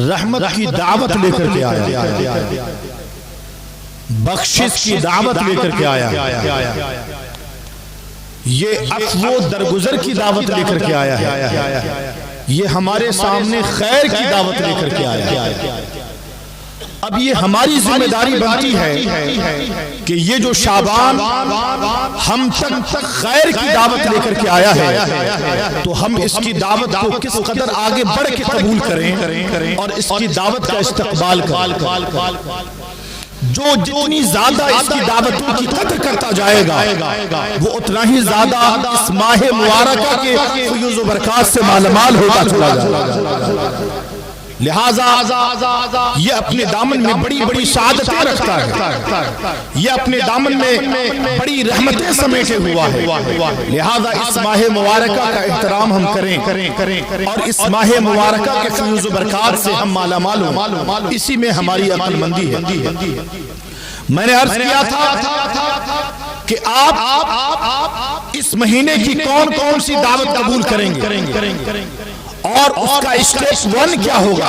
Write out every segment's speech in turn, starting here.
رحمت کی دعوت لے کر کے آیا، بخشش کی دعوت لے کر کے آیا، یہ عفو درگزر کی دعوت لے کر کے آیا ہے، یہ ہمارے سامنے خیر کی دعوت لے کر کے آیا ہے۔ اب یہ ہماری ذمہ داری بنتی ہے کہ یہ جو شعبان ہم تک خیر کی دعوت لے کر کے آیا ہے تو ہم اس کی دعوت کو کس قدر آگے بڑھ کے قبول کریں اور اس کی دعوت کا استقبال کریں۔ جو جتنی زیادہ اس کی دعوتوں کی قدر کرتا جائے گا وہ اتنا ہی زیادہ اس ماہ مبارکہ کے فیوز و برکات سے مالامال ہوتا چلا جائے گا۔ لہٰذا یہ اپنے دامن میں بڑی بڑی سعادتیں رکھتا ہے، یہ اپنے دامن میں بڑی رحمتیں سمیٹے ہوا ہے، لہٰذا اس ماہ مبارکہ کا احترام ہم کریں اور اس ماہ مبارکہ کے فیوز و برکات سے ہم مالامال ہوں، اسی میں ہماری عقل مندی ہے۔ میں نے عرض کیا تھا کہ آپ اس مہینے کی کون سی دعوت قبول کریں گے اور اس کا اسٹیپ 1 کیا ہوگا،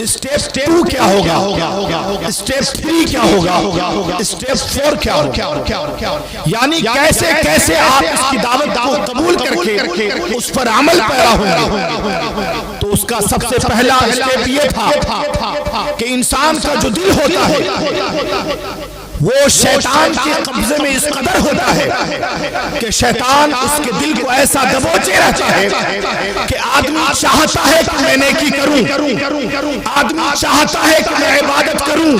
اسٹیپ 2 کیا ہوگا، اسٹیپ 3 کیا ہوگا، اسٹیپ 4 کیا ہوگا، یعنی کیسے آپ اس کی دعوت کو قبول کر کے اس پر عمل پیرا ہوں گے۔ تو اس کا سب سے پہلا اسٹیپ یہ تھا کہ انسان کا جو دل ہوتا ہے وہ شیطان کے قبضے میں اس قدر ہوتا ہے کہ شیطان اس کے دل کو ایسا دبوچے رہتا ہے کہ آدمی چاہتا ہے کہ میں نیکی کروں، آدمی چاہتا ہے کہ میں عبادت کروں،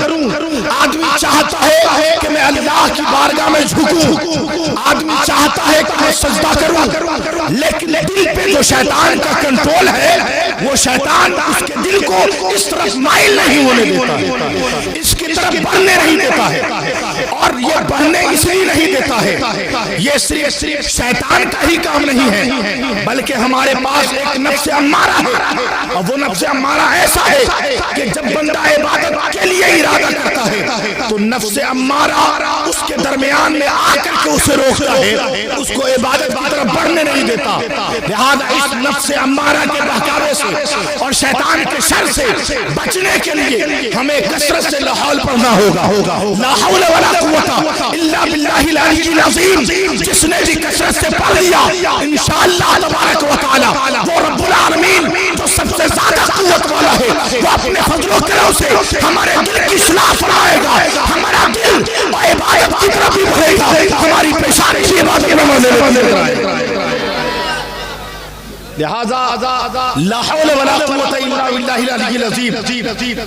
آدمی چاہتا ہے کہ میں اللہ کی بارگاہ میں جھکوں، آدمی چاہتا ہے کہ میں سجدہ کروں، لیکن دل پہ جو شیطان کا کنٹرول ہے وہ شیطان اس کے دل کو اس طرف مائل نہیں ہونے دیتا ہے، اس کی طرف بڑھنے نہیں دیتا ہے، اور یہ بڑھنے اس لیے نہیں دیتا ہے۔ یہ صرف شیطان کا ہی کام نہیں ہے بلکہ ہمارے پاس ایک نفس امارہ ہے، اور وہ نفس امارہ ایسا ہے کہ جب بندہ عبادت کے لیے ارادہ کرتا ہے تو نفس امارہ اس کے درمیان میں آ کر کے اسے روکتا ہے، اس کو عبادت کی طرف بڑھنے نہیں دیتا۔ لہذا اس نفس امارہ کے بہکاوے سے اور شیطان کے شر سے بچنے کے لیے ہمیں کثرت سے لاحول پڑھنا ہوگا۔ لا حول ولا قوة الا باللہ العلی العظیم، جس نے بھی کثرت سے پڑھ لیا انشاءاللہ تبارک و تعالی وہ رب العالمین جو سب سے زیادہ قوت والا ہے وہ اپنے فضل و کرم سے ہمارے دل کی اصلاح فرمائے گا، ہمارا دل عبادت کی طرف بھی بڑھے گا، ہماری پیشانی کی عبادت میں مدد کرائے گا۔ لہذا لا حول ولا قوة الا باللہ العلی العظیم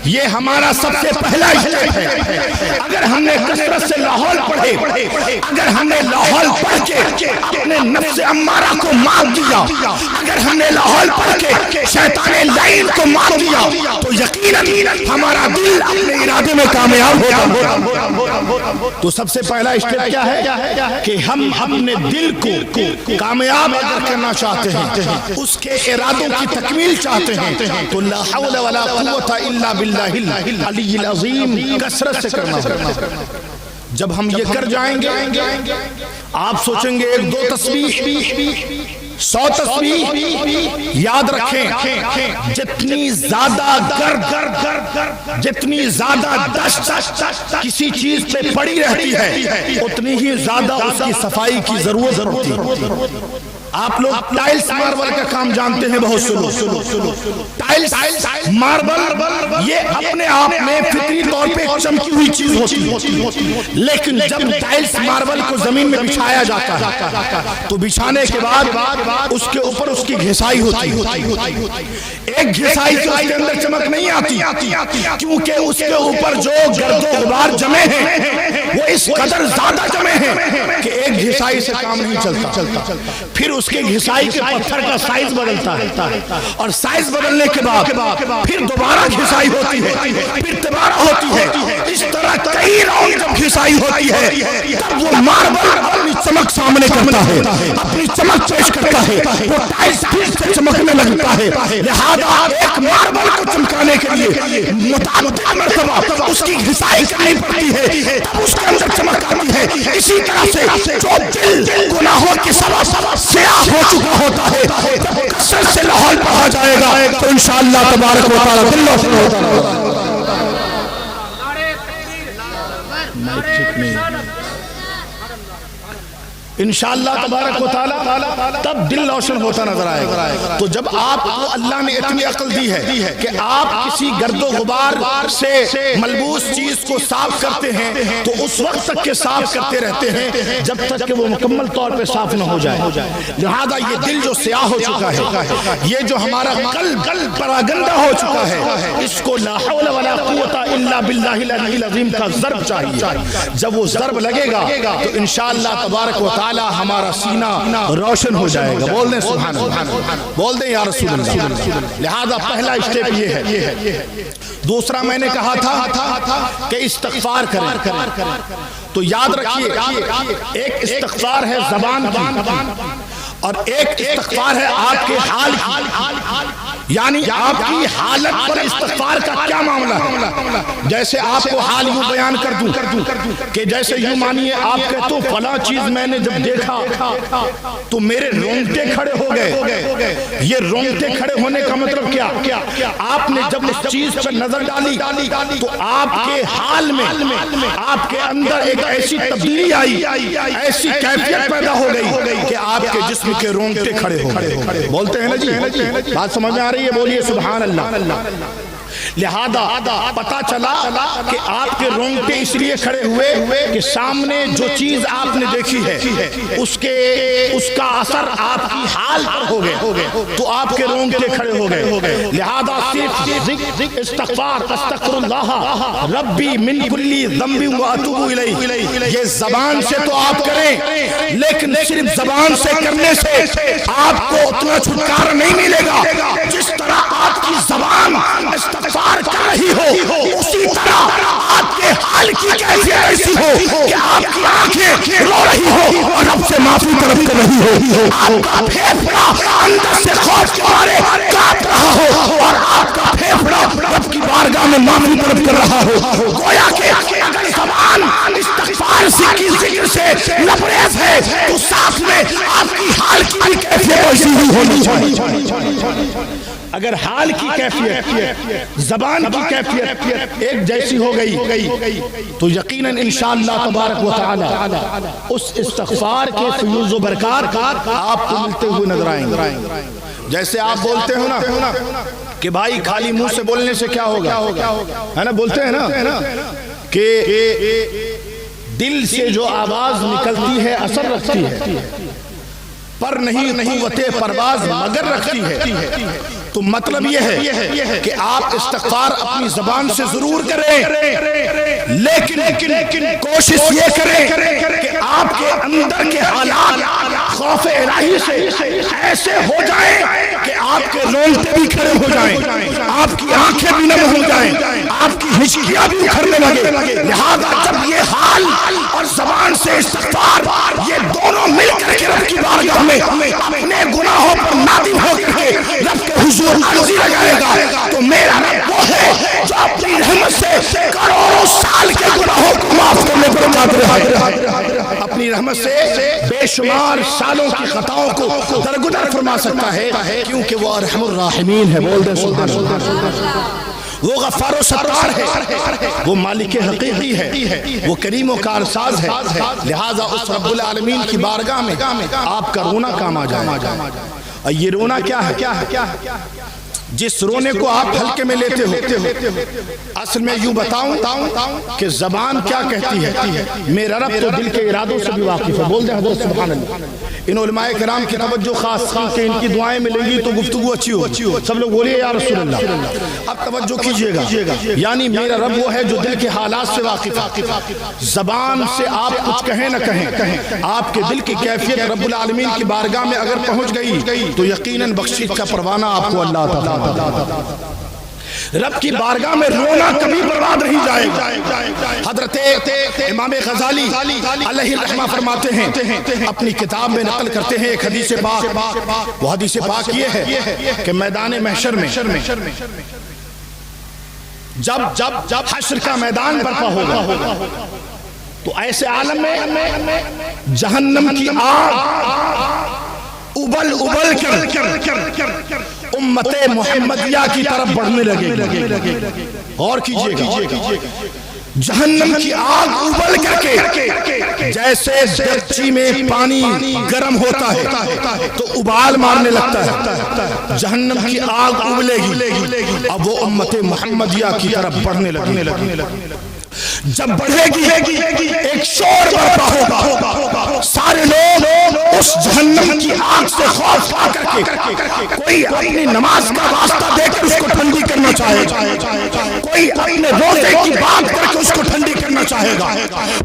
یہ ہمارا سب سے پہلا اسٹیپ ہے۔ اگر ہم نے کثرت سے لاحول پڑھے، اگر ہم نے لاحول پڑھ کے اپنے نفس امارہ کو مار دیا، اگر ہم نے لاحول پڑھ کے شیطان لعین کو مار دیا تو یقیناً ہمارا دل اپنے ارادے میں کامیاب ہوگا۔ تو سب سے پہلا اسٹیپ کیا ہے کہ ہم اپنے دل کو کامیاب اگر کرنا چاہتے ہیں، اس کے ارادوں کی تکمیل چاہتے ہیں تو لا حول ولا قوة الا باللہ العلی العظیم کثرت سے کرنا ہوگا۔ جب ہم یہ کر جائیں گے آپ سوچیں گے 1-2 تسبیح 100 تسبیح، یاد رکھیں جتنی زیادہ گرد، جتنی زیادہ دشت کسی چیز پہ پڑی رہتی ہے اتنی ہی زیادہ اس کی صفائی کی ضرورت پڑتی ہے۔ آپ لوگ ٹائلز ماربل کا کام جانتے ہیں، بہت سنو ٹائلز ماربل یہ اپنے آپ میں فطری طور پہ ایک چمکی ہوئی چیز ہوتی ہے، لیکن جب ٹائلز ماربل کو زمین میں بچھایا جاتا ہے تو بچھانے کے بعد اس کے اوپر اس کی گھسائی ہوتی ہے، ایک گھسائی سے اس کے اندر چمک نہیں آتی کیونکہ اس کے اوپر جو گرد و غبار جمے ہیں وہ اس قدر زیادہ جمے ہیں کہ ایک گھسائی سے کام نہیں چلتا۔ پھر اس کے گھسائی کے پتھر کا سائز بدلتا ہے اور سائز بدلنے کے بعد پھر دوبارہ گھسائی ہوتی ہے، پھر دوبارہ ہوتی ہے، اس طرح کئی راؤنڈ جب گھسائی ہوتی ہے تب وہ ماربل اپنی چمک سامنے کرتا ہے، اپنی چمک پیش کرتا ہے، وہ ٹائلز پھر سے چمکنے لگتا ہے۔ لہذا ایک ماربل کو چمکانے کے لیے متعدد مرتبہ اس کی گھسائی کرنی پڑتی ہے تب اس کے اندر چمک آتی ہے۔ اسی طرح سے جو دل گناہوں کے سبب سیاہ ہو چکا ہوتا ہے کھولا جائے گا تو انشاءاللہ تبارک و تعالی دل روشن ہوتا نظر انشاءاللہ تبارک و تعالی تب دل روشن ہوتا نظر آئے گا۔ تو جب آپ کو اللہ نے اتنی عقل دی ہے کہ آپ کسی گرد و غبار سے ملبوس چیز کو صاف کرتے ہیں تو اس وقت تک کے صاف کرتے رہتے ہیں جب تک کہ وہ مکمل طور پہ صاف نہ ہو جائے۔ لہذا یہ دل جو سیاہ ہو چکا ہے، یہ جو ہمارا قلب پراگندہ ہو چکا ہے، اس کو لا حول ولا قوت الا باللہ العلی العظیم کا ضرب چاہیے۔ جب وہ ضرب لگے گا تو انشاءاللہ تبارک و تعالی ہمارا سینہ روشن ہو جائے گا۔ بول دیں سبحان اللہ، بول دیں یا رسول اللہ۔ لہذا پہلا اسٹیپ یہ ہے۔ دوسرا میں نے کہا تھا کہ استغفار کریں، تو یاد رکھیے ایک استغفار ہے زبان کی اور ایک استغفار ہے آپ کے حال کی، یعنی آپ کی حالت پر استغفار کا کیا معاملہ ہے۔ جیسے آپ کو حال یوں بیان کر دوں کہ جیسے یوں مانیے آپ کہتے ہو فلاں چیز میں نے جب دیکھا تو میرے رونگٹے کھڑے ہو گئے۔ یہ رونگٹے کھڑے ہونے کا مطلب کیا؟ آپ نے جب اس چیز پر نظر ڈالی تو آپ کے حال میں آپ کے اندر ایک ایسی تبدیلی آئی، ایسی کیفیت پیدا ہو گئی کہ آپ کے جسم کے رونگٹے کھڑے ہو گئے۔ بولتے ہیں نا جی، بات سمجھ میں آ رہی ہے؟ بولیے سبحان اللہ۔ لہذا پتا چلا کہ آپ کے رونگٹے اس لیے کھڑے ہوئے کہ سامنے جو چیز آپ نے دیکھی ہے اس کا اثر آپ کی حال پر ہو گئے تو آپ کے رونگٹے کھڑے ہو گئے۔ لہذا صرف استغفار استغفر اللہ ربی من کلی ذنب واتوب الیہ یہ زبان سے تو آپ کریں، لیکن صرف زبان سے کرنے سے آپ کو اتنا چھٹکارا نہیں ملے گا۔ جس طرح آپ کی زبان استغفار کر رہی ہو اسی طرح آپ کے حال کی کیفیت ایسی ہو کہ آپ کی آنکھیں رو رہی ہو اور رب سے معافی طلب کر رہی ہو، آپ کا پھیپھڑا اندر سے خوف کے مارے کانپ رہا ہو اور آپ کا پھیپھڑا رب کی بارگاہ میں معافی طلب کر رہا ہو۔ گویا کہ اگر زبان استغفار کی ذکر سے لبریز ہے تو ساتھ میں آپ کی حال کی کیفیت ایسی ہی ہونی چاہیے۔ اگر حال کی کیفیت زبان کی کیفیت ایک جیسی ہو گئی تو یقیناً انشاءاللہ تبارک و تعالی اس استغفار کے فیوز و برکات آپ کو ملتے ہوئے نظر آئیں گے۔ جیسے آپ بولتے ہو نا کہ بھائی خالی منہ سے بولنے سے کیا ہوگا، ہے نا؟ بولتے ہیں نا کہ دل سے جو آواز نکلتی ہے اثر رکھتی ہے، پر نہیں قوت پرواز مگر رکھتی ہے۔ تو مطلب یہ ہے کہ آپ استغفار اپنی زبان سے ضرور کریں، لیکن کوشش یہ کریں کہ آپ کے اندر کے حالات خوف الہی سے ایسے ہو جائیں کہ آپ کے رونگٹے بھی کھڑے ہو جائیں، آپ کی آنکھیں بھی نم ہو جائیں، آپ کی ہچکیاں بھی اکھڑنے لگے۔ لہذا جب یہ حال اور زبان سے استغفار یہ دونوں مل کر کے رب کی بارگاہ میں اپنے گناہوں پر نادم ہو کر کے رب کے حضور عرضی لگائے گا تو میرا رب وہ ہے جو اپنی رحمت سے کروڑوں سال کے گناہوں کو معاف کرنے پر قادر ہے، اپنی رحمت سے بے شمار سالوں کی خطاؤں کو درگزر فرما سکتا ہے، کیونکہ وہ ارحم الراحمین ہے۔ بول دیں سبحان اللہ۔ وہ غفار و ستار ہے، وہ مالک حقیقی ہے، وہ کریم و کارساز ہے۔ لہذا اس رب العالمین کی بارگاہ میں آپ کا رونا کام آ جائے۔ اور یہ رونا کیا ہے؟ جس رونے کو آپ ہلکے میں لیتے ہو، اصل میں یوں بتاؤں کہ زبان کیا کہتی ہے، میرا رب تو دل کے ارادوں سے بھی واقف ہے۔ بول دیں حضرت سبحان اللہ۔ ان علماء کرام کی توجہ خاص کہ ان کی دعائیں ملیں گی تو گفتگو اچھی ہوگی۔ سب لوگ بولیے یا رسول اللہ۔ اب توجہ کیجئے گا، یعنی میرا رب وہ ہے جو دل کے حالات سے واقف ہے۔ زبان سے آپ کچھ کہیں نہ کہیں، آپ کے دل کی کیفیت رب العالمین کی بارگاہ میں اگر پہنچ گئی تو یقیناً بخشش کا پروانہ آپ کو اللہ تعالیٰ رب کی بارگاہ میں رونا کبھی برباد نہیں جائے گا۔ حضرت امام غزالی علیہ الرحمہ فرماتے ہیں، اپنی کتاب میں نقل کرتے ہیں ایک حدیث پاک، وہ حدیث پاک یہ ہے کہ میدان محشر میں جب حشر کا میدان برپا ہوگا تو ایسے عالم میں جہنم کی آگ ابل کر امت محمدیہ کی طرف بڑھنے لگے. غور کیجئے جہنم کی آگ ابل کر کے جیسے دیگچی میں پانی گرم ہوتا ہے تو ابال مارنے لگتا ہے، جہنم کی آگ ابلے گی، اب وہ امت محمدیہ کی طرف بڑھنے لگے. جب بڑھے گی ایک شور برپا ہوگا، سارے لوگ اس جہنم کی آگ سے خوف کھا کر کے کوئی اپنی نماز کا واسطہ دے کر اس کو ٹھنڈی کرنا چاہے گا، کوئی اپنے روزے کی بات کر کے اس کو ٹھنڈی کرنا چاہے گا،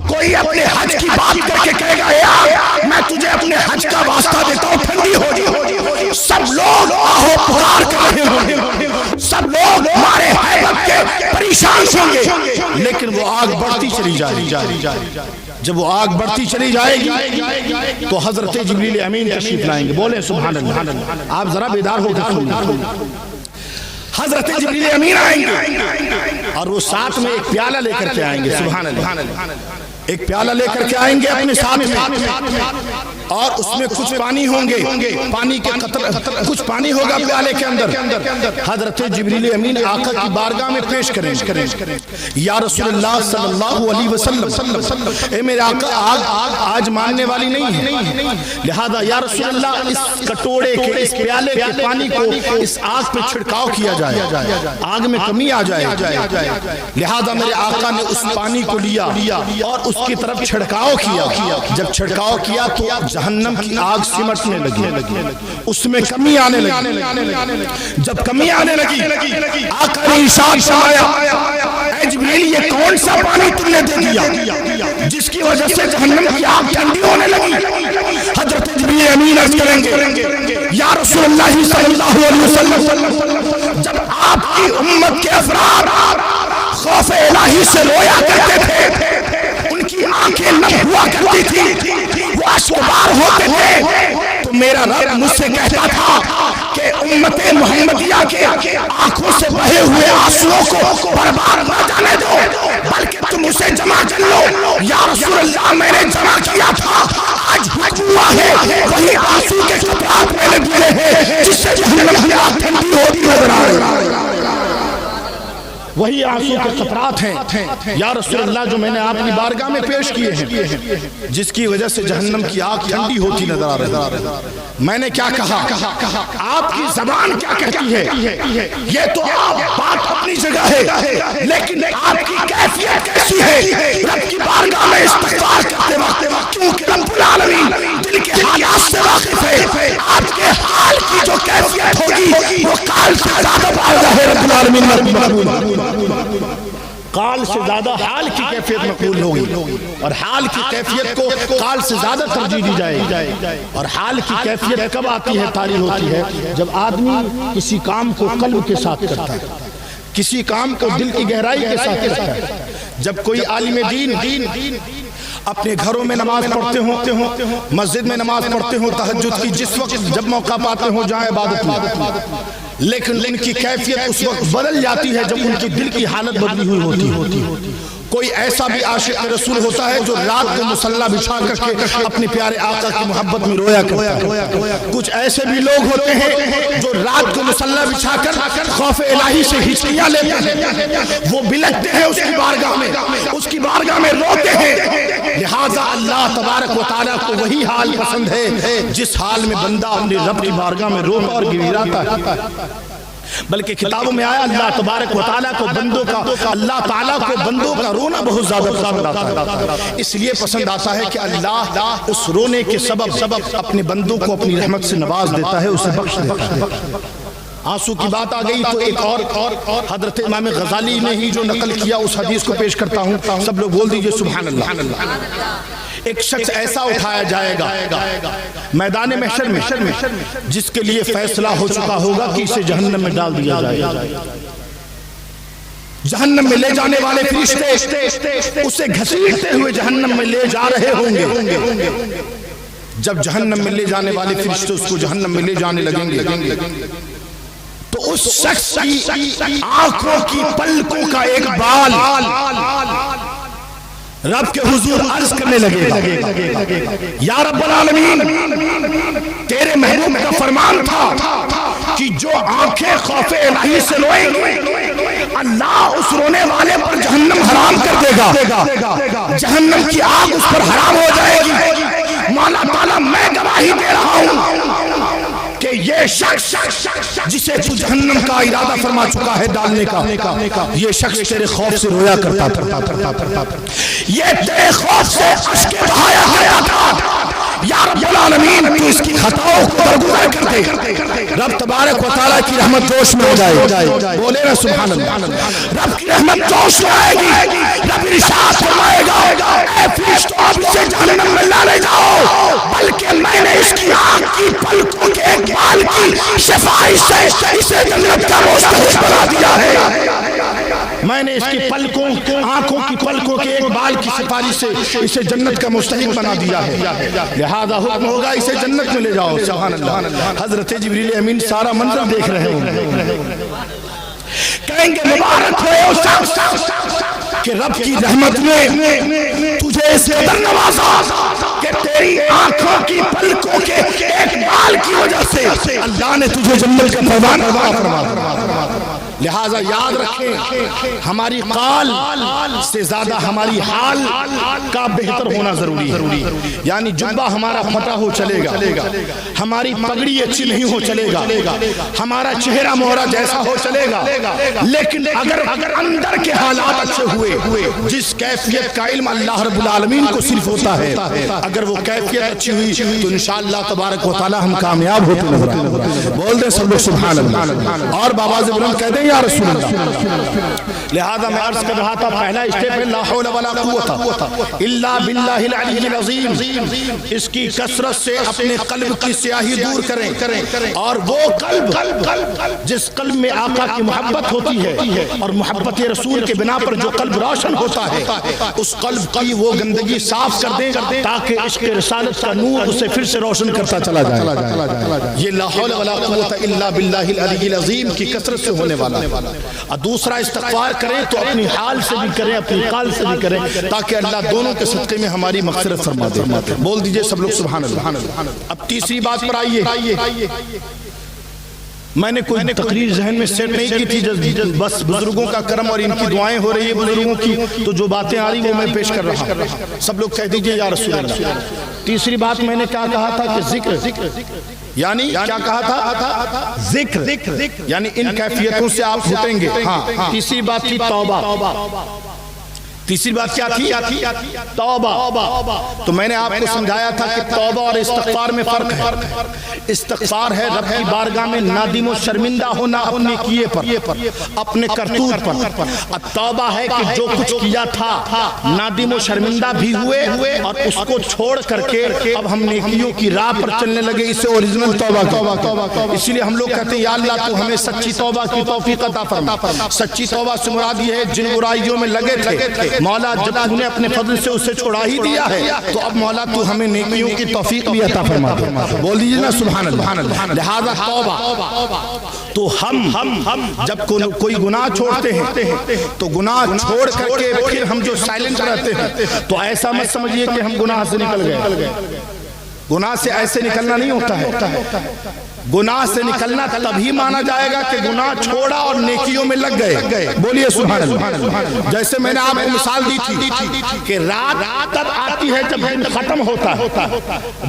کوئی اپنے حج کی بات کر کے کہے گا یار میں تجھے اپنے حج کا واسطہ دیتا ہوں ٹھنڈی ہو جی. سب لوگ آہو پکار کر رہے ہوں گے، سب لوگ ہمارے حیبت کے پریشان ہوں گے، لیکن وہ آگ بڑھتی چلی جائے گی. جب وہ آگ بڑھتی چلی جائے گی تو حضرت جبریل امین تشریف لائیں گے. بولیں سبحان اللہ. آپ ذرا بیدار ہو کر سنیں. حضرت جبریل امین آئیں گے اور وہ ساتھ میں ایک پیالہ لے کر کے آئیں گے. سبحان اللہ. ایک پیالہ لے کر کے آئیں گے اپنے ساتھ میں، اور اس میں کچھ پانی ہوں گے، پانی کے قطرے کچھ پانی ہوگا پیالے کے اندر. حضرت جبریل امین آقا کی بارگاہ میں پیش کریں یا رسول اللہ صلی اللہ علیہ وسلم، اے میرے آقا آگ آج ماننے والی نہیں ہے، لہذا یا رسول اللہ اس کٹوڑے کے اس پیالے کے پانی کو اس آگ پہ چھڑکاؤ کیا جائے، آگ میں کمی آ جائے. لہذا میرے آقا نے اس پانی کو لیا اور اس کی طرف چھڑکاؤ کیا. جب چھڑکاؤ کیا تو جہنم کی آگ سمٹنے لگی، اس میں کمی آنے لگی. جب کمی آنے لگی آقا نے ارشاد فرمایا اے جبریل یہ کون سا پانی تم نے دے دیا جس کی وجہ سے جہنم کی آگ ٹھنڈی ہونے لگی؟ حضرت جبریل امین عرض کریں گے یا رسول اللہ صلی اللہ علیہ وسلم جب آپ کی امت کے افراد خوف الہی سے رویا کرتے تھے، ان کی آنکھیں نم ہوا کرتی تھی، وہ اشکبار ہوتے تھے، تو میرا رب مجھ سے کہتا تھا کہ امت محمدیہ کے آنکھوں سے بہے ہوئے آنسوؤں کو برباد نہ جانے دو بلکہ تم اسے جمع کر لو. یا رسول اللہ میں نے جمع کیا تھا، آج حج ہوا ہے، وہی آنسو کے قطرات میں نے گرے ہیں جس سے جہنم کی آگ ٹھنڈی ہوتی نظر آ رہی ہے. وہی آنسو کے قطرات ہیں یا رسول اللہ جو میں نے آپ کی بارگاہ میں پیش کیے ہیں، جس کی وجہ سے جہنم کی آگ ٹھنڈی ہوتی نظر آ رہی ہے. میں نے کیا کہا؟ آپ کی زبان کیا کہتی ہے؟ یہ تو آپ بات اپنی جگہ ہے، لیکن آپ کی کیفیت کیسی ہے؟ رب کی بارگاہ میں استغفار کرتے وقت کیونکہ رب العالمین دل کے حالات سے واقف ہے، آپ کے حال کی جو کیفیت ہوگی وہ قال سے زیادہ واضح ہے. رب العالمین قال سے زیادہ حال کی کیفیت مقبول ہوگی، اور حال کی کیفیت کو قال سے زیادہ ترجیح دی جائے. اور حال کی کیفیت کب آتی ہے، طاری ہوتی ہے جب آدمی کسی کام کو قلب کے ساتھ کرتا ہے، کسی کام کو دل کی گہرائی کے ساتھ کرتا ہے. جب کوئی عالم دین اپنے گھروں میں نماز پڑھتے ہوں، مسجد میں نماز پڑھتے ہوں، تہجد کی جس وقت جب موقع پاتے ہوں جائیں عبادت میں، لیکن ان کی کیفیت اس وقت بدل جاتی ہے جب ان کی دل کی حالت بدلی ہوئی ہوتی. کوئی ایسا بھی عاشق رسول ہوتا ہے جو رات کو مصلی بچھا کر کے اپنے پیارے آقا کی محبت میں رویا کرتا ہے. کچھ ایسے بھی لوگ ہوتے ہیں جو رات کو مصلی بچھا کر خوف الہی سے ہچکیاں لیتے ہیں، وہ بلکتے ہیں اس کی بارگاہ میں روتے ہیں. لہذا اللہ تبارک و تعالیٰ کو وہی حال پسند ہے جس حال میں بندہ اپنے رب کی بارگاہ میں روتا اور گڑگڑاتا ہے. بلکہ کتابوں میں آیا اللہ تبارک و تعالیٰ کو بندوں کا رونا بہت زیادہ پسند آتا ہے. اس لیے پسند آتا ہے کہ اللہ اس رونے کے سبب اپنے بندوں کو اپنی رحمت سے نواز دیتا ہے، اسے بخش دیتا ہے. آنسو کی بات آ گئی تو ایک اور حضرت امام غزالی نے ہی جو نقل کیا اس حدیث کو پیش کرتا ہوں. سب لوگ بول دیجئے سبحان اللہ. ایک شخص ایسا اٹھایا جائے گا میدان محشر میں جس کے لیے فیصلہ ہو چکا ہوگا کہ اسے جہنم میں ڈال دیا جائے گا. جہنم میں لے جانے والے فرشتے اسے گھسیٹتے ہوئے جہنم میں لے جا رہے ہوں گے. جب جہنم میں لے جانے والے فرشتے اس کو جہنم میں لے جانے لگیں گے تو اس شخص کی آنکھوں کی پلکوں کا ایک بال رب کے حضور عرض کرنے لگے یا رب العالمین، تیرے محبوب کا فرمان تھا کہ جو آنکھیں خوف الہی سے روئیں گی اللہ اس رونے والے پر جہنم حرام کر دے گا، جہنم کی آگ اس پر حرام ہو جائے گی۔ مولا تعالیٰ میں گواہی دے رہا ہوں کہ یہ شخص جسے تو جہنم کا ارادہ فرما چکا ہے ڈالنے کا، یہ شخص تیرے خوف سے رویا کرتا تھا، یہ تیرے خوف سے اشک بہایا کرتا تھا۔ یا رب العالمین تو اس کی خطاؤں کو درگزر کر دے، رب تبارک و تعالیٰ کی رحمت جوش میں ہو جائے، بولے نا سبحان اللہ، رب کی رحمت جوش میں آئے گی، رب ارشاد فرمائے گا اے فرشتوں اب اسے جہنم میں نہ لے جاؤ، بلکہ میں نے اس کی آنکھ کی پلکوں کے ایک بال کی شفاعت سے اسے جنت کا مستحق بنا دیا ہے، میں نے اس کی پلکوں آنکھوں کی پلکوں کے ایک بال کی سفارش سے اسے جنت کا مستحق بنا دیا ہے، لہذا حکم ہوگا اسے جنت میں لے جاؤ۔ سبحان اللہ، حضرت جبریل امین سارا منظر دیکھ رہے ہوں، کہیں گے مبارک ہوئے اس شخص کہ رب کی رحمت نے تجھے اس قدر نوازا کہ تیری آنکھوں کی پلکوں کے ایک بال کی وجہ سے اللہ نے تجھے جنت کا فیضان عطا فرمایا۔ لہذا یاد رکھیں ہماری قال سے زیادہ ہماری حال کا بہتر ہونا ضروری ہے، یعنی جبہ ہمارا پھٹا ہو چلے گا، ہماری پگڑی اچھی نہیں ہو چلے گا، ہمارا چہرہ مہرہ جیسا ہو چلے گا، لیکن اگر اندر کے حالات اچھے ہوئے، جس کیفیت کا علم اللہ رب العالمین کو صرف ہوتا ہے، اگر وہ کیفیت اچھی ہوئی تو انشاءاللہ تبارک و تعالی ہم کامیاب ہوتے نظر آئیں گے۔ بول دیں سب لوگ سبحان اللہ، اور بابا سے بلند کہہ دیں یا رسول اللہ۔ لہذا میں عرض کر رہا تھا پہلا اسٹیپ ہے لا حول ولا قوت الا باللہ العلی العظیم، اس کی کثرت سے اپنے قلب کی سیاہی دور کریں، اور وہ قلب جس قلب میں آقا کی محبت ہوتی ہے اور محبت رسول کے بنا پر جو قلب روشن ہوتا ہے، اس قلب کی وہ گندگی صاف کر دیں تاکہ عشق رسالت کا نور اسے پھر سے روشن کرتا چلا جائے۔ یہ لا حول ولا قوت الا باللہ العلی العظیم کی کثرت سے ہونے والا ہے۔ اور دوسرا استغفار کریں تو اپنی حال سے بھی کریں، اپنی قال سے بھی کریں، تاکہ اللہ دونوں کے صدقے میں ہماری مغفرت فرما دے۔ بول دیجئے سب لوگ سبحان اللہ۔ اب تیسری بات پر آئیے، میں نے کوئی تقریر ذہن میں سیٹ نہیں کی تھی، بس بزرگوں کا کرم اور ان کی دعائیں ہو رہی ہیں بزرگوں کی، تو جو باتیں آ رہی وہ میں پیش کر رہا ہوں، سب لوگ کہہ دیجئے یا رسول اللہ۔ تیسری بات میں نے کیا کہا تھا کہ ذکر، یعنی کیا کہا تھا؟ ذکر، یعنی ان کیفیتوں سے آپ ہٹیں گے۔ ہاں، تیسری بات تھی توبہ، تیسری بات کیا تھی؟ توبہ۔ تو میں نے آپ کو سمجھایا تھا کہ توبہ اور استغفار میں فرق ہے۔ استغفار ہے رب کی بارگاہ میں نادم و شرمندہ ہونا اپنے کیے پر، اپنے کرتوت پر۔ توبہ ہے کہ جو کچھ کیا تھا نادم و شرمندہ بھی ہوئے اور اس کو چھوڑ کر کے اب ہم نیکیوں کی راہ پر چلنے لگے، اسے اوریجنل توبہ۔ اسی لیے ہم لوگ کہتے ہیں یا اللہ تو ہمیں سچی توبہ کی توفیق عطا فرما۔ سچی توبہ سے مراد یہ ہے جن برائیوں میں لگے تھے مولا جب تو نے اپنے فضل سے اسے چھوڑا ہی دیا ہے، تو اب مولا تو ہمیں نیکیوں کی توفیق بھی عطا فرما دے۔ بول دیجئے نا سبحان اللہ۔ لہذا توبہ، تو ہم جب کوئی گناہ چھوڑتے ہیں تو گناہ چھوڑ کر کے پھر ہم جو سائلنٹ رہتے ہیں تو ایسا مت سمجھیے کہ ہم گناہ سے نکل گئے۔ گناہ سے ایسے نکلنا نہیں ہوتا ہے، گناہ سے نکلنا تبھی مانا جائے گا کہ گناہ چھوڑا اور نیکیوں میں لگ گئے۔ بولیے سبحان اللہ۔ جیسے میں نے آپ کو مثال دی تھی کہ رات تب آتی ہے جب دن ختم ہوتا ہے،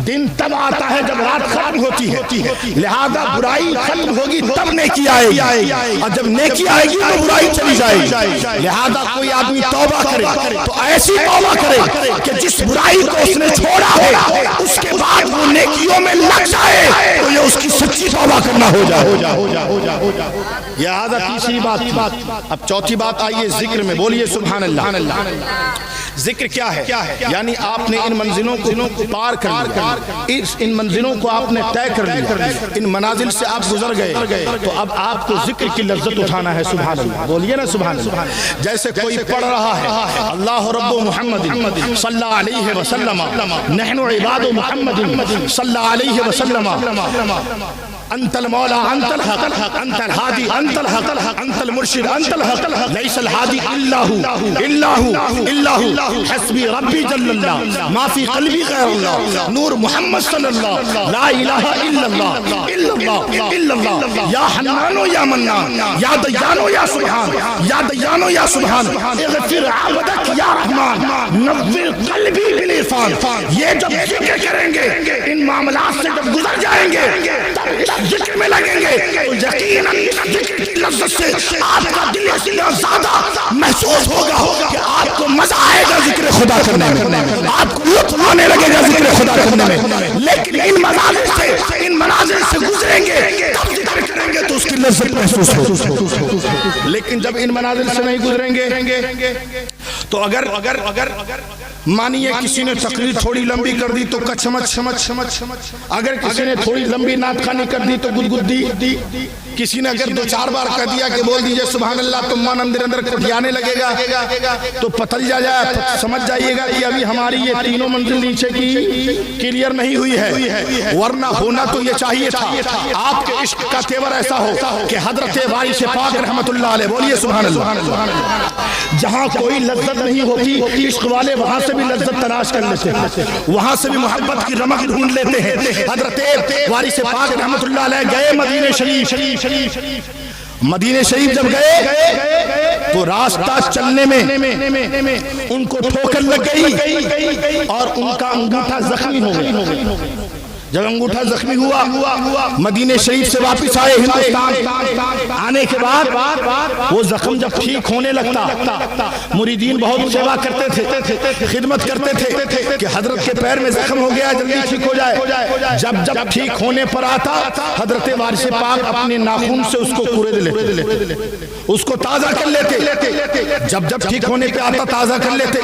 دن تب آتا ہے جب رات ختم ہوتی ہے، لہذا برائی ختم ہوگی تب نیکی آئے گی، اور جب نیکی آئے گی تو برائی چلی جائے گی۔ لہذا کوئی آدمی توبہ کرے تو ایسی توبہ کرے کہ جس برائی کو اس نے چھوڑا ہے اس کے بعد وہ نیکیوں میں لگ جائے تو یہ اس کی سچی توبہ کرنا ہو جائے۔ یہ آدھا تیسری بات تھی۔ اب چوتھی بات آئیے ذکر میں، بولیے سبحان اللہ۔ ذکر کیا ہے؟ یعنی آپ نے ان منزلوں کو پار کر لیا، ان منزلوں کو آپ نے طے کر لیا، ان منازل سے آپ گزر گئے، تو اب آپ کو ذکر کی لذت اٹھانا ہے۔ سبحان اللہ، بولیے نا سبحان اللہ۔ جیسے کوئی پڑھ رہا ہے اللہ رب محمد صلی اللہ علیہ وسلم، نحن عباد محمد صلی اللہ علیہ وسلم، انت المولا انت الحق انت الهادي انت الحق انت المرشد انت الحق ليس الهادي الا هو حسبي ربي جل الله ما في قلبي غير الله نور محمد صلی اللہ لا الہ الا اللہ الا اللہ الا اللہ یا حنان یا منان یا دیان یا سبحان یا دیان یا سبحان اغفر عبدک یا رحمان نور قلبی بالعرفان. یہ جب ذکر کریں گے ان معاملات سے جب گزر جائیں گے تب ذکر میں لگیں گے تو یقیناً ذکر کی لذت سے آپ کا دل اتنا زیادہ محسوس ہوگا کہ آپ کو مزہ آئے گا ذکر خدا کرنے میں, آپ کو لطف آنے لگے گا ذکر خدا کرنے میں. لیکن ان مناظر سے گزریں گے تب ذکر کریں گے تو اس کی لذت محسوس ہوگی. لیکن جب ان مناظر سے نہیں گزریں گے تو اگر مانیے کسی نے تقریر تھوڑی لمبی کر دی تو کچمچ، اگر کسی نے تھوڑی لمبی نعت خوانی کر دی تو گدگدی، کسی نے اگر دو چار بار کہہ دیا کہ بول دیجئے سبحان اللہ تو من اندر کٹیانے لگے گا تو پتل جائے سمجھ جائیے گا کہ ابھی ہماری یہ تینوں منزل نیچے کی کلیئر نہیں ہوئی ہے، ورنہ ہونا تو یہ چاہیے تھا. آپ کے عشق کا تیور ایسا ہو کہ حضرت وارث پاک رحمت اللہ علیہ بولیے سبحان اللہ. جہاں کوئی لذت نہیں ہوتی عشق والے وہاں سے بھی لذت تلاش کر لیتے ہیں، وہاں سے بھی محبت کی رمق ڈھونڈ لیتے ہیں. حضرت وارث پاک رحمت اللہ علیہ گئے مدینہ شریف جب گئے تو راستہ چلنے میں ان کو ٹھوکر لگ گئی اور ان کا انگوٹھا زخمی ہو گیا. جب انگوٹھا زخمی ہوا مدینہ شریف سے واپس آئے ہندوستان، آنے کے بعد وہ زخم جب ٹھیک ہونے لگتا مریدین بہت سیوا کرتے تھے، خدمت کرتے تھے کہ حضرت کے پیر میں زخم ہو گیا جلدی ٹھیک ہو جائے. جب ٹھیک ہونے پر آتا حضرت وارث پاک اپنے ناخن سے اس کو کورد لیتے، اس کو تازہ کر لیتے. جب ٹھیک ہونے پہ آتا تازہ کر لیتے.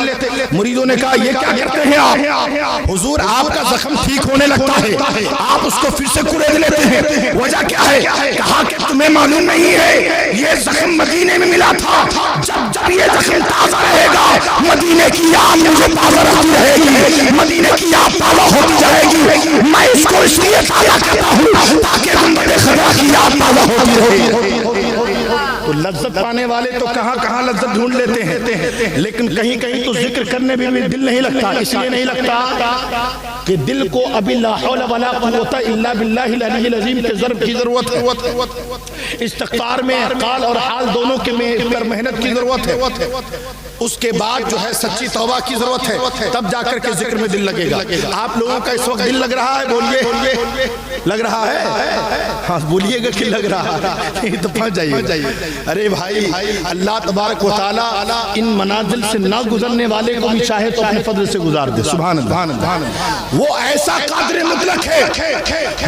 مریدوں نے کہا یہ کیا کرتے ہیں آپ؟ حضور آپ کا زخم ٹھیک ہونے لگتا ہے آپ اس کو پھر سے کورد لیتے ہیں، وجہ کیا ہے؟ کہا کہ تمہیں معلوم نہیں ہے یہ زخم مدینے میں ملا تھا، جب یہ زخم تازہ رہے گا مدینے کی یاد مجھے تازہ رہتی رہے گی، مدینے کی یاد تازہ ہوتی جائے گی. میں اس کو اس لیے تازہ کرتا ہوں تاکہ گنبد خدا کی یاد تازہ ہوتی رہے. تو لذت پانے والے تو کہاں لذت ڈھونڈ لیتے ہیں، لیکن کہیں تو ذکر کرنے بھی دل نہیں لگتا. اس لیے نہیں لگتا کہ دل کو ابھی لا حول ولا قوت الا باللہ العلی العظیم کے ضرب کی ضرورت ہے، استغفار میں قال اور حال دونوں کے محنت کی ضرورت ہے، اس کے بعد جو ہے سچی توبہ کی ضرورت ہے، تب جا کر کے ذکر میں دل لگے گا. آپ لوگوں کا اس وقت دل لگ رہا ہے؟ بولیے لگ رہا ہے؟ ہاں بولیے گا کہ لگ رہا ہے تو پہنچ جائیے. ارے بھائی اللہ تبارک و تعالی ان منازل سے نہ گزرنے والے کو بھی چاہے تو اپنے فضل سے گزار دے. سبحان اللہ. وہ ایسا قادر مطلق ہے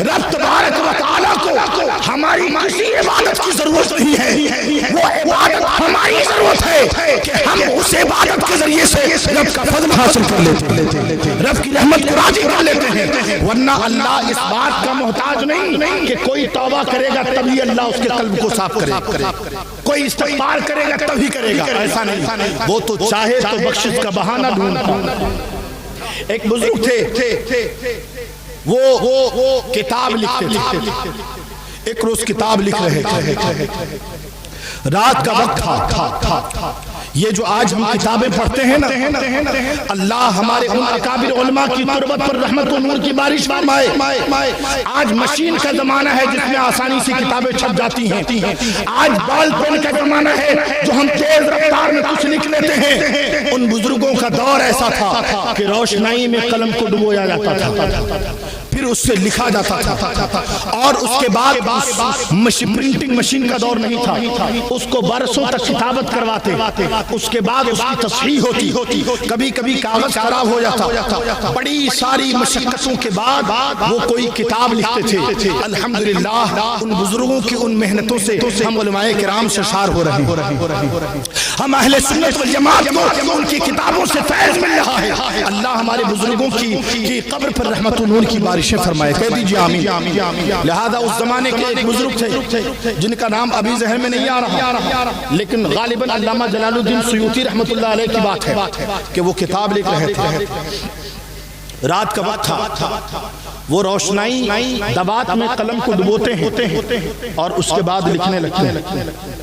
رب تبارک و تعالی کو ہماری کسی عبادت کی ضرورت نہیں ہے، وہ عبادت ہماری ضرورت ہے کہ ہم اس عبادت کے ذریعے سے رب کا فضل حاصل کر لیتے ہیں، رب کی رحمت کو راضی کر لیتے ہیں. ورنہ اللہ اس بات کا محتاج نہیں کہ کوئی توبہ کرے گا تبھی اللہ اس کے قلب کو صاف کرے، کوئی استغفار کرے گا تبھی کرے گا، ایسا نہیں. وہ تو چاہے تو بخشش کا بہانہ ڈھونڈتا. ایک بزرگ تھے وہ کتاب لکھتے تھے. ایک روز کتاب لکھ رہے تھے، رات کا وقت تھا. یہ جو آج ہم کتابیں پڑھتے ہیں نا، اللہ ہمارے ان اکابر علماء کی تربت پر رحمت و نور کی بارش فرمائے. آج مشین کا زمانہ ہے جس میں آسانی سے کتابیں چھپ جاتی ہیں. آج بال پین کا زمانہ ہے جو ہم تیز رفتار میں کچھ لکھ لیتے ہیں. ان بزرگوں کا دور ایسا تھا کہ روشنائی میں قلم کو ڈبویا جاتا تھا، پھر اس سے لکھا جاتا تھا، اور اس کے بعد پرنٹنگ مشین کا دور نہیں تھا. اس کو برسوں تک کتابت کرواتے، اس کے بعد اس کی تصحیح ہوتی، کبھی کاغذ خراب ہو جاتا. بڑی ساری مشقتوں کے بعد وہ کوئی کتاب لکھتے تھے. الحمدللہ ان بزرگوں کی ان محنتوں سے ہم علماء کرام سرشار ہو رہے ہیں. ہم اہل سنت والجماعت کو ان کی کتابوں سے فیض مل رہا ہے. اللہ ہمارے بزرگوں کی قبر پر رحمت و نور کی بارشیں فرمائے. کہہ دیجیے آمین. لہذا اس زمانے کے ایک بزرگ تھے جن کا نام ابھی ذہن میں نہیں آ رہا، لیکن غالباً علامہ جلال الدین سیوطی رحمت اللہ علیہ کی بات ہے کہ وہ کتاب لکھ رہے تھے. رات کا وقت تھا، وہ روشنائی دوات میں قلم کو ڈبوتے ہیں اور اس کے بعد لکھنے لگتے ہیں۔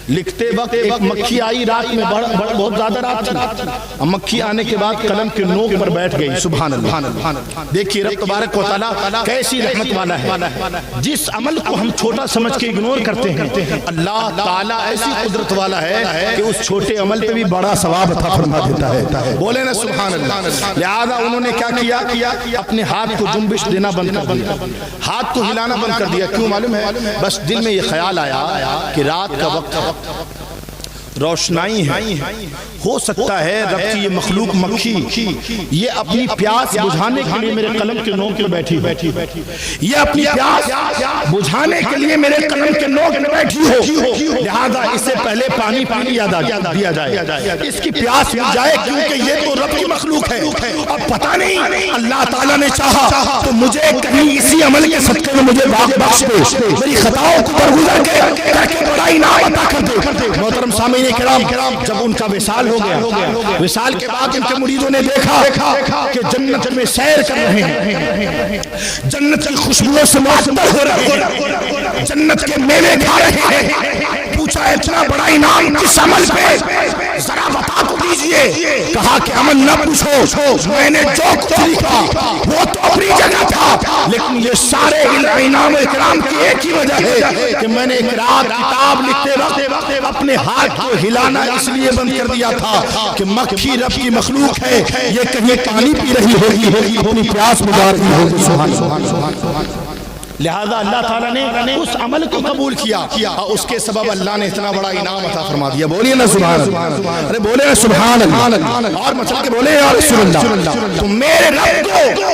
لکھتے وقت ایک مکھی آئی رات میں، بہت زیادہ رات تھی، مکھی آنے کے بعد قلم کے نوک پر بیٹھ گئی۔ سبحان اللہ۔ دیکھیے رب تبارک و تعالیٰ کیسی رحمت والا ہے، جس عمل کو ہم چھوٹا سمجھ کے اگنور کرتے ہیں، اللہ تعالیٰ ایسی قدرت والا ہے کہ اس چھوٹے عمل پہ بھی بڑا ثواب عطا فرما دیتا ہے۔ بولے نا سبحان اللہ۔ لہذا انہوں نے کیا کیا، اپنے ہاتھ کو جنبش دینا بند کر دیا، ہاتھ کو ہلانا بند کر دیا۔ کیوں معلوم ہے؟ بس دل میں یہ خیال آیا کہ رات کا وقت روشنائی ہے، ہو سکتا ہے رب کی یہ مخلوق مکھی یہ اپنی پیاس بجھانے کے لیے میرے قلم کے نوک پہ بیٹھی، یہ اپنی پیاس بجھانے کے لیے میرے قلم کے نوک پہ بیٹھی ہو، لہذا اسے پہلے پانی دیا جائے، اس کی پیاس مٹ جائے، کیونکہ یہ تو رب کی مخلوق ہے۔ اب پتہ نہیں اللہ تعالیٰ نے چاہا تو مجھے کہیں اسی عمل کے صدقے میں مجھے بخش دے، میری خطاؤں کو درگزر کر کے بڑا انعام عطا کر دے۔ محترم سامعین کرام، جب ان کا وصال ہو گیا، وصال کے بعد ان کے مریدوں نے دیکھا کہ جنت میں سیر کر رہے ہیں، جنت کی خوشبوؤں سے معطر ہو رہے ہیں، جنت کے میوے کھا رہے ہیں۔ پوچھا اتنا بڑا انعام کس عمل پہ، ذرا بتا تو دیجئے۔ کہا کہ عمل نہ پوچھو، میں نے جو کچھ لکھا وہ تو اپنی جگہ تھا، لیکن یہ سارے انعام اکرام کی ایک ہی وجہ ہے کہ میں نے ایک رات کتاب لکھتے وقت اپنے ہاتھ کو ہلانا اس لیے بند کر دیا تھا کہ مکھی رب کی مخلوق ہے، یہ کہیں پانی پی رہی ہوگی، اپنی پیاس بجھا رہی ہوگی۔ سبحان۔ لہذا اللہ تعالیٰ نے اس عمل کو قبول کیا اور اس کے سبب اللہ نے اتنا بڑا انعام عطا فرما دیا۔ بولیے نا سبحان اللہ، ارے بولے نا سبحان اللہ، اور مچل کے بولے یا رسول اللہ۔ تو میرے رب کو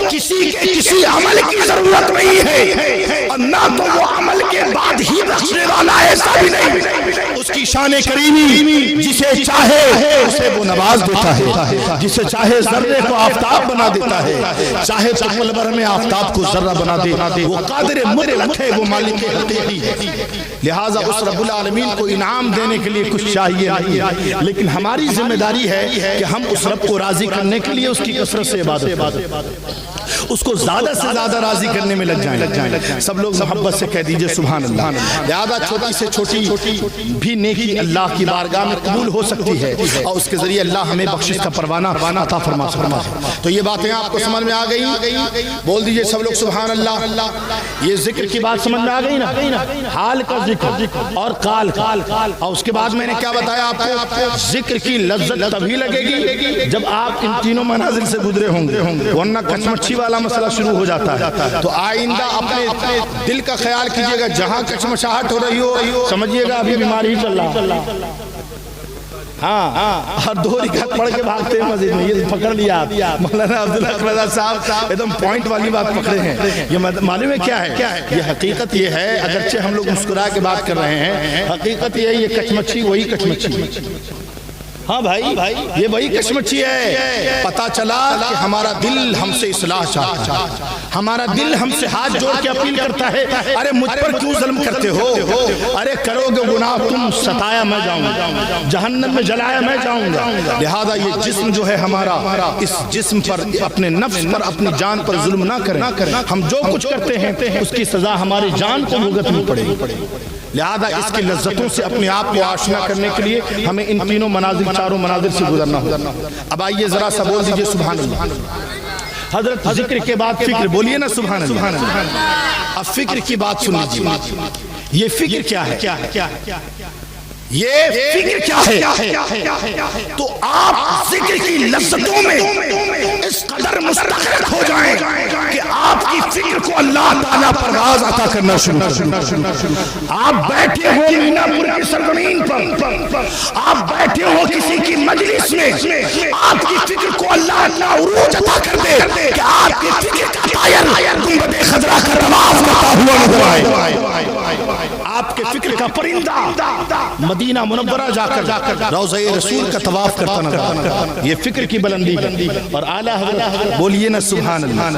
کسی عمل کی ضرورت نہیں ہے، اور نہ تو وہ عمل کے بعد ہی بخشنے والا ہے، ایسا بھی نہیں۔ اس کی شان کریمی جسے چاہے اسے وہ نواز دیتا ہے، جسے چاہے ذرے کو آفتاب بنا دیتا ہے، چاہے تو پل بھر میں آفتاب کو ذرہ بنا دے، وہ قادر مطلق ہے، وہ مالک حقیقی ہے۔ لہٰذا اس رب العالمین کو انعام دینے کے لیے کچھ چاہیے نہیں، لیکن ہماری ذمہ داری ہے کہ ہم اس رب کو راضی کرنے کے لیے اس کی کثرت سے عبادت، اس کو زیادہ سے زیادہ راضی کرنے میں لگ جائیں۔ سب لوگ محبت سے کہہ دیجئے سبحان اللہ۔ لہذا چھوٹی سے چھوٹی بھی نیکی اللہ کی بارگاہ میں قبول ہو سکتی ہے، اور اس کے ذریعے اللہ ہمیں بخشش کا پروانہ عطا فرما سکتا ہے۔ تو یہ باتیں آپ کو سمجھ میں آ گئی؟ بول دیجئے سب لوگ سبحان اللہ۔ یہ ذکر کی بات سمجھ میں آ گئی نا، حال کا ذکر اور قال کا، اور اس کے بعد میں نے کیا بتایا آپ کو، ذکر کی لذت تبھی لگے گی جب آپ ان تینوں منازل سے گزرے ہوں گے، ورنہ کچھ مچھی والا مسئلہ شروع ہو جاتا ہے۔ تو آئندہ اپنے دل کا خیال کیجئے گا، جہاں کچمچاہٹ ہو رہی ہو سمجھئے گا ابھی بیماری چل رہا۔ ہاں، اور دو رکعت پڑھ کے بھاگتے ہیں مسجد میں، یہ پکڑ لیا آپ۔ مولانا عبدالحق رضا صاحب ایک دم پوائنٹ والی بات پکڑے ہیں۔ یہ معلوم ہے کیا ہے؟ یہ حقیقت یہ ہے، اگرچہ ہم لوگ مسکرا کے بات کر رہے ہیں، حقیقت یہ ہے یہ کچمچھی وہی کچمچھی۔ ہاں بھائی، یہ وہی کشمچی ہے۔ پتا چلا کہ ہمارا دل ہم سے اصلاح چاہتا ہے، ہمارا دل ہم سے ہاتھ جوڑ کے اپیل کرتا ہے، ارے مجھ پر کیوں ظلم کرتے ہو، ارے کرو گے گناہ تم، ستایا میں جاؤں گا، جہنم میں جلایا میں جاؤں گا۔ لہذا یہ جسم جو ہے ہمارا، اس جسم پر، اپنے نفس پر، اپنی جان پر ظلم نہ کریں۔ ہم جو کچھ کرتے ہیں اس کی سزا ہماری جان کو بھگتنی پڑے گی۔ لہذا اس کی لذتوں سے اپنے آپ کو آشنا کرنے کے لیے ہمیں ان تینوں منازل، چاروں منازل سے گزرنا ہوگا۔ اب آئیے ذرا سا بول دیجئے سبحان اللہ۔ حضرت ذکر کے بعد فکر، بولیے نا سبحان اللہ۔ اب فکر کی بات سن لیجئے، یہ فکر کیا ہے؟ یہ فکر کیا ہے؟ تو آپ ذکر کی لذتوں میں اس قدر مستغرق ہو جائیں کہ آپ کی فکر کو اللہ تعالیٰ پر راز عطا کرنا شروع کر۔ آپ بیٹھے ہو مینا پور کی سرزمین پر، آپ بیٹھے ہو کسی کی مجلس میں، آپ کی فکر کو اللہ تعالیٰ عروج عطا کر دے کہ آپ کی فکر کا طائر گنبد خضرا کا طواف کرتا ہوا نظر آئے، آپ کے فکر کا پرندہ مدینہ منورہ جا کر روضہ رسول کا طواف کرتا نظر آتا۔ یہ فکر کی بلندی ہے، اور اعلیٰ حضرت بولیے نا سبحان اللہ۔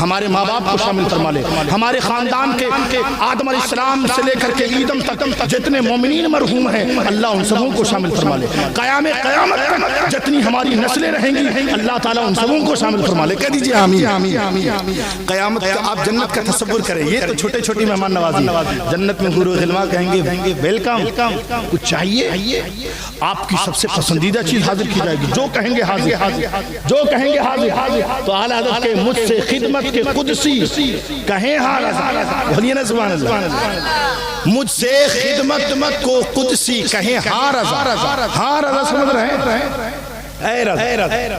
ہمارے ماں باپ کو شامل فرما لے، ہمارے خاندان کے آدم علیہ السلام سے لے کر کے ایدم تک جتنے مومنین مرحوم ہیں اللہ ان سبوں کو شامل فرما لے، قیام قیامت تک جتنی ہماری نسلیں رہیں گی اللہ تعالیٰ ان سبوں کو شامل فرما لے۔ کہہ دیجئے آمین۔ قیامت کا آپ جنت کا تصور کریں، یہ تو چھوٹے چھوٹی مہمان نوازی، جنت میں حور و غلمان کہیں گے ویلکم، کچھ چاہیے، آپ کی سب سے پسندیدہ چیز حاضر کی جائے گی، جو کہیں گے حاضر، جو کہیں گے حاضر۔ تو اعلیٰ حضرت کے مجھ سے خدمت کے قدسی کہیں حاضر، بولیے نا سبحان اللہ، مجھ سے خدمت کو قدسی کہیں ہاں رضا سمجھ رہے ہیں؟ اے رضا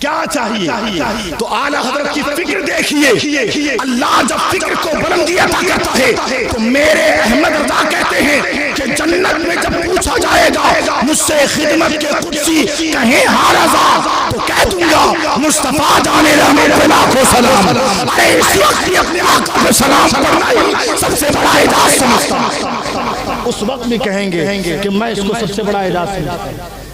کیا چاہیے؟ تو اعلیٰ حضرت کی فکر دیکھیے، اللہ جب فکر کو بلندی عطا کرتا ہے تو میرے احمد رضا کہتے ہیں کہ جنت میں جب پوچھا جائے گا مجھ سے خدمت کے قدسی کہیں ہاں رضا تو کہہ دوں گا مصطفیٰ جان رحمت اللہ کو سلام، ارے اس وقت بھی اپنے آقا پہ سلام کرنا ہی سب سے بڑا اعزاز سمجھتا، اس وقت بھی کہیں گے کہ میں اس کو سب سے بڑا اعزاز سمجھتا۔